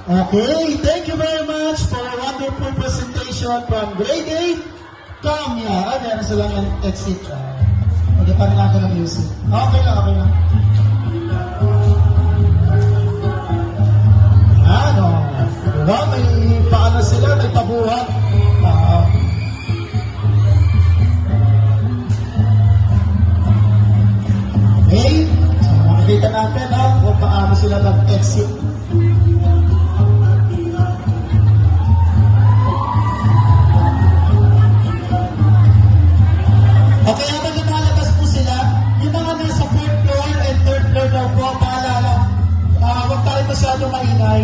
Okay, thank you very much for a wonderful presentation from grade 8. Kamya, meron silang exit. Okay, pa rin ako ng music. Okay lang, okay lang. Ano? Diba? May paano sila, may pabuhat. Okay, so makikita natin kung paano sila nag-exit. Okay, habang lumalabas po sila, yung mga nasa 4th floor and 3rd floor daw po, paalala, huwag tayo masyadong maingay.